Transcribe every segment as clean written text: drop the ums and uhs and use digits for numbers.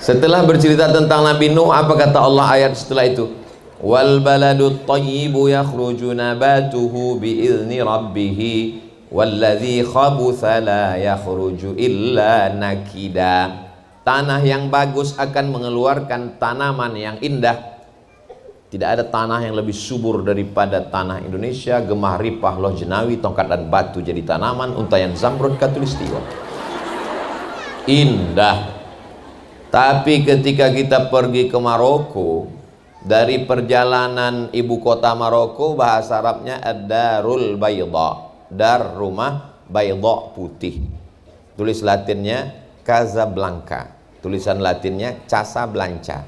Setelah bercerita tentang Nabi Nuh, apa kata Allah ayat setelah itu? Wal baladut thayyibu yakhruju nabatuhu bi'izni rabbih walladzi khabutha la yakhruju illa nakida. Tanah yang bagus akan mengeluarkan tanaman yang indah. Tidak ada tanah yang lebih subur daripada tanah Indonesia. Gemah ripah, loh jenawi, tongkat dan batu jadi tanaman, untayan zamrud katulistiwa. Indah. Tapi ketika kita pergi ke Maroko, dari perjalanan ibu kota Maroko, bahasa Arabnya ad-darul bayda, dar rumah, bayda putih. Tulis Latinnya Casablanca, tulisan Latinnya Casablanca.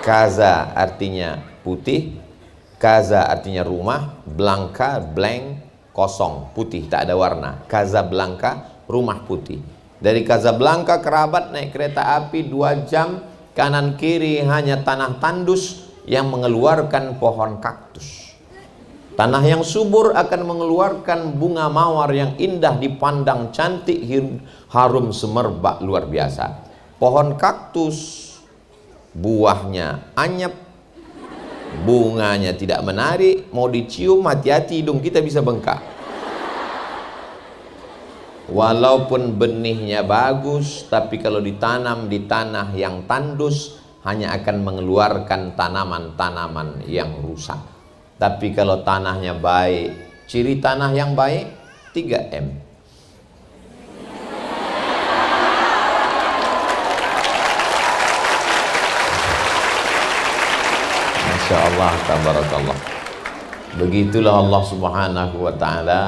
Casa artinya putih, Casa artinya rumah, Blanca blank, kosong, putih, tak ada warna. Casablanca, rumah putih. Dari Casablanca ke Rabat naik kereta api 2 jam, kanan kiri hanya tanah tandus yang mengeluarkan pohon kaktus. Tanah yang subur akan mengeluarkan bunga mawar yang indah dipandang, cantik, harum semerbak, luar biasa. Pohon kaktus buahnya anyep, bunganya tidak menarik, mau dicium hati-hati hidung kita bisa bengkak. Walaupun benihnya bagus, tapi kalau ditanam di tanah yang tandus hanya akan mengeluarkan tanaman-tanaman yang rusak. Tapi kalau tanahnya baik, ciri tanah yang baik 3M. Masya Allah, tabarakallah. Begitulah Allah subhanahu wa ta'ala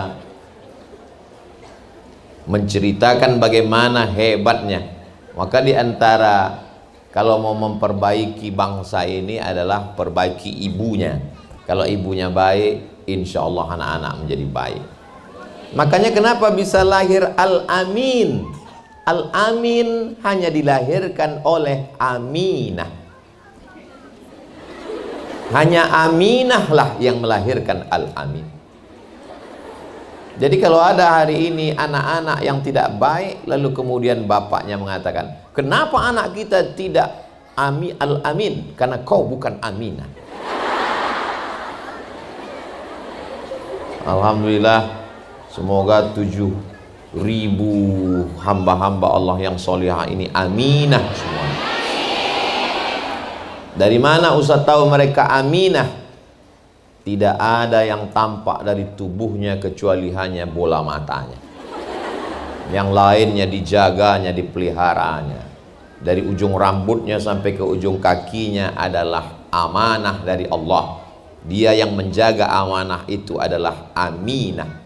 menceritakan bagaimana hebatnya. Maka diantara kalau mau memperbaiki bangsa ini adalah perbaiki ibunya. Kalau ibunya baik, insya Allah anak-anak menjadi baik. Makanya kenapa bisa lahir Al-Amin? Al-Amin hanya dilahirkan oleh Aminah. Hanya Aminah lah yang melahirkan Al-Amin. Jadi kalau ada hari ini anak-anak yang tidak baik, lalu kemudian bapaknya mengatakan, kenapa anak kita tidak Al-Amin? Karena kau bukan Aminah. Alhamdulillah, semoga 7.000 hamba-hamba Allah yang solihah ini Aminah semua. Dari mana Ustaz tahu mereka Aminah? Tidak ada yang tampak dari tubuhnya kecuali hanya bola matanya. Yang lainnya dijaganya, dipeliharaannya. Dari ujung rambutnya sampai ke ujung kakinya adalah amanah dari Allah. Dia yang menjaga amanah itu adalah Aminah.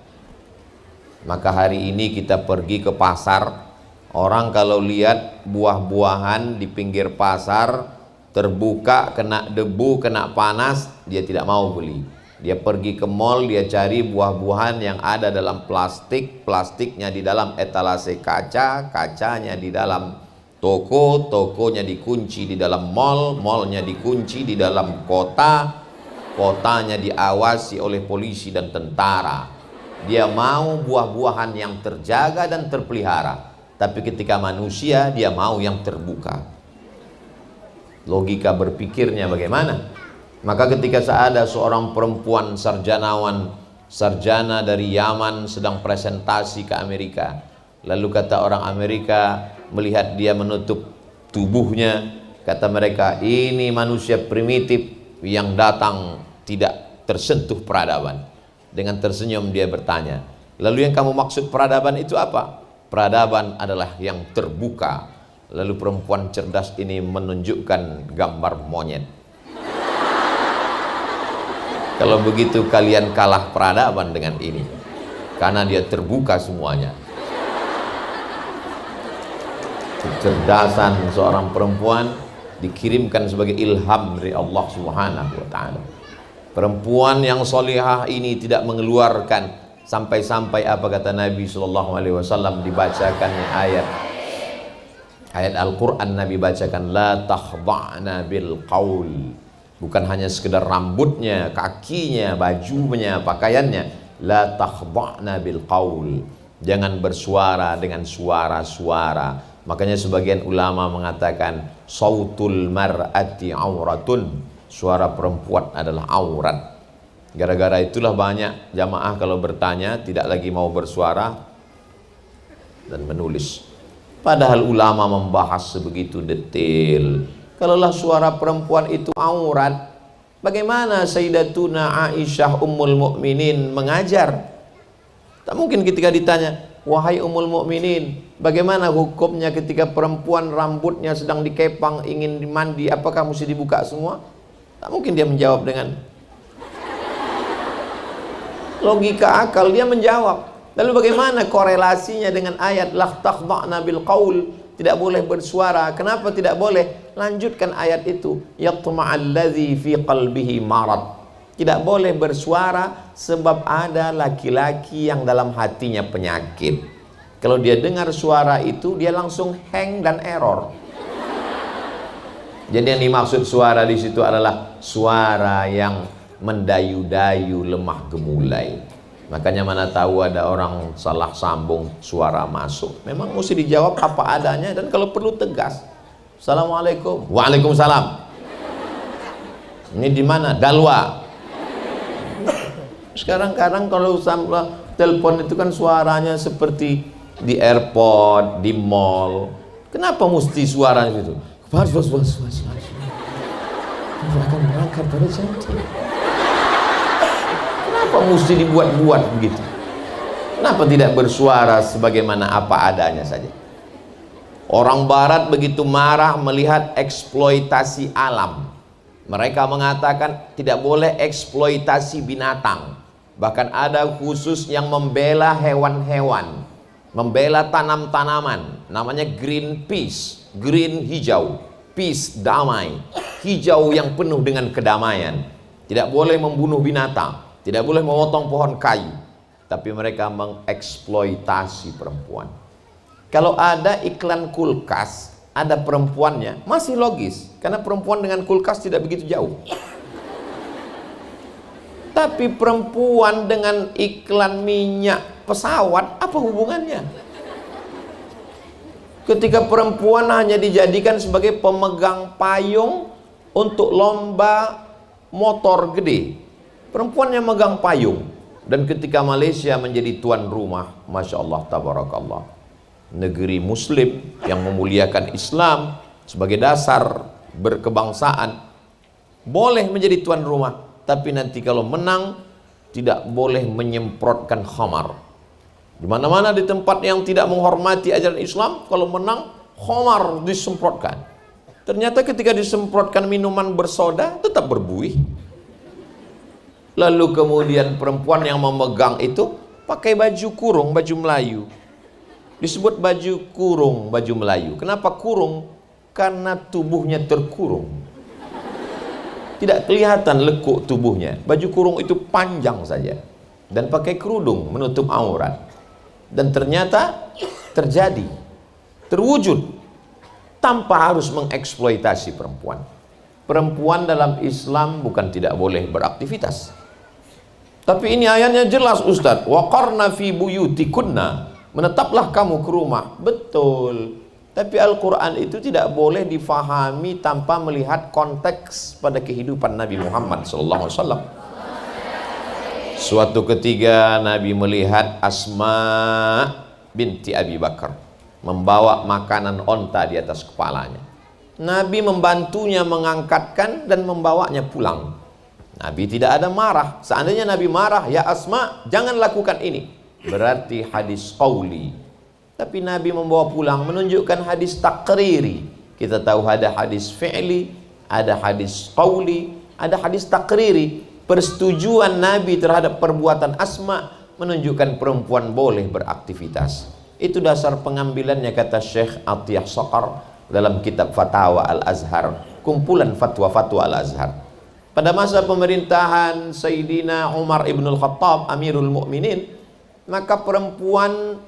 Maka hari ini kita pergi ke pasar. Orang kalau lihat buah-buahan di pinggir pasar terbuka, kena debu, kena panas, dia tidak mau beli. Dia pergi ke mall, dia cari buah-buahan yang ada dalam plastik, plastiknya di dalam etalase kaca, kacanya di dalam toko, tokonya dikunci di dalam mall, mallnya dikunci di dalam kota, kotanya diawasi oleh polisi dan tentara. Dia mau buah-buahan yang terjaga dan terpelihara. Tapi ketika manusia, dia mau yang terbuka. Logika berpikirnya bagaimana? Maka ketika ada seorang perempuan sarjana dari Yaman sedang presentasi ke Amerika, lalu kata orang Amerika melihat dia menutup tubuhnya, kata mereka, ini manusia primitif yang datang tidak tersentuh peradaban. Dengan tersenyum dia bertanya, lalu yang kamu maksud peradaban itu apa? Peradaban adalah yang terbuka. Lalu perempuan cerdas ini menunjukkan gambar monyet. Kalau begitu kalian kalah peradaban dengan ini, karena dia terbuka semuanya. Kecerdasan seorang perempuan dikirimkan sebagai ilham dari Allah subhanahu wa ta'ala. Perempuan yang solihah ini tidak mengeluarkan, sampai-sampai apa kata Nabi SAW, dibacakannya ayat Al-Quran, Nabi bacakan, la takhda'na bil qaul. Bukan hanya sekedar rambutnya, kakinya, bajunya, pakaiannya. La takhda'na bil qaul. Jangan bersuara dengan suara-suara. Makanya sebagian ulama mengatakan sautul mar'ati auratun, suara perempuan adalah aurat. Gara-gara itulah banyak jamaah kalau bertanya tidak lagi mau bersuara dan menulis. Padahal ulama membahas sebegitu detail. Kalaulah suara perempuan itu aurat, bagaimana Sayyidatuna Aisyah Ummul Mukminin mengajar? Tak mungkin ketika ditanya, wahai Ummul Mukminin, bagaimana hukumnya ketika perempuan rambutnya sedang dikepang ingin mandi, apakah mesti dibuka semua? Tak mungkin dia menjawab dengan logika akal. Dia menjawab. Lalu bagaimana korelasinya dengan ayat la takhda'na bil qaul, tidak boleh bersuara? Kenapa tidak boleh? Lanjutkan ayat itu, yatma'alladzi fi qalbihi marad. Tidak boleh bersuara sebab ada laki-laki yang dalam hatinya penyakit. Kalau dia dengar suara itu, dia langsung hang dan error. Jadi yang dimaksud suara di situ adalah suara yang mendayu-dayu, lemah gemulai. Makanya mana tahu ada orang salah sambung, suara masuk. Memang mesti dijawab apa adanya, dan kalau perlu tegas. Assalamualaikum. Waalaikumsalam. Ini di mana? Dalwa. Sekarang-kadang kalau telepon itu kan suaranya seperti di airport, di mall. Kenapa mesti suara itu? Akan berangkat pada jam. Kenapa mesti dibuat-buat begitu? Kenapa tidak bersuara sebagaimana apa adanya saja? Orang barat begitu marah melihat eksploitasi alam. Mereka mengatakan tidak boleh eksploitasi binatang. Bahkan ada khusus yang membela hewan-hewan, membela tanam-tanaman, namanya green peace, green hijau, peace damai, hijau yang penuh dengan kedamaian. Tidak boleh membunuh binatang, tidak boleh memotong pohon kayu, tapi mereka mengeksploitasi perempuan. Kalau ada iklan kulkas, ada perempuannya, masih logis, karena perempuan dengan kulkas tidak begitu jauh. Tapi perempuan dengan iklan minyak pesawat, apa hubungannya? Ketika perempuan hanya dijadikan sebagai pemegang payung untuk lomba motor gede, perempuan yang megang payung. Dan ketika Malaysia menjadi tuan rumah, Masya Allah, tabarakallah, negeri muslim yang memuliakan Islam sebagai dasar berkebangsaan, boleh menjadi tuan rumah. Tapi nanti kalau menang tidak boleh menyemprotkan khamar. Di mana-mana di tempat yang tidak menghormati ajaran Islam, kalau menang khamar disemprotkan. Ternyata ketika disemprotkan minuman bersoda tetap berbuih. Lalu kemudian perempuan yang memegang itu pakai baju kurung, baju Melayu. Disebut baju kurung, baju Melayu. Kenapa kurung? Karena tubuhnya terkurung. Tidak kelihatan lekuk tubuhnya. Baju kurung itu panjang saja dan pakai kerudung menutup aurat. Dan ternyata terjadi, terwujud tanpa harus mengeksploitasi perempuan. Perempuan dalam Islam bukan tidak boleh beraktivitas. Tapi ini ayatnya jelas, Ustaz. Waqarna fi buyutikunna. Menetaplah kamu ke rumah. Betul. Tapi Al-Quran itu tidak boleh difahami tanpa melihat konteks pada kehidupan Nabi Muhammad SAW. Suatu ketika Nabi melihat Asma binti Abi Bakar membawa makanan onta di atas kepalanya. Nabi membantunya mengangkatkan dan membawanya pulang. Nabi tidak ada marah. Seandainya Nabi marah, ya Asma, jangan lakukan ini, berarti hadis qauli. Tapi Nabi membawa pulang menunjukkan hadis takriri. Kita tahu ada hadis fi'li, ada hadis qauli, ada hadis takriri. Persetujuan Nabi terhadap perbuatan Asma menunjukkan perempuan boleh beraktivitas. Itu dasar pengambilannya, kata Syekh Atiyah Saqar dalam kitab Fatawa Al-Azhar, kumpulan fatwa-fatwa Al-Azhar. Pada masa pemerintahan Sayyidina Umar ibn al-Khattab, Amirul Mukminin, maka perempuan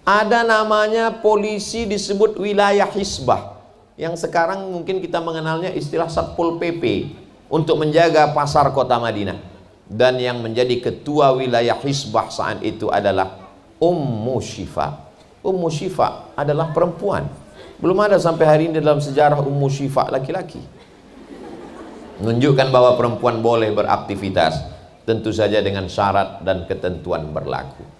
ada namanya polisi disebut wilayah Hisbah, yang sekarang mungkin kita mengenalnya istilah Satpol PP, untuk menjaga pasar kota Madinah. Dan yang menjadi ketua wilayah Hisbah saat itu adalah Ummu Syifa. Ummu Syifa adalah perempuan. Belum ada sampai hari ini dalam sejarah Ummu Syifa laki-laki. Menunjukkan bahwa perempuan boleh beraktivitas, tentu saja dengan syarat dan ketentuan berlaku.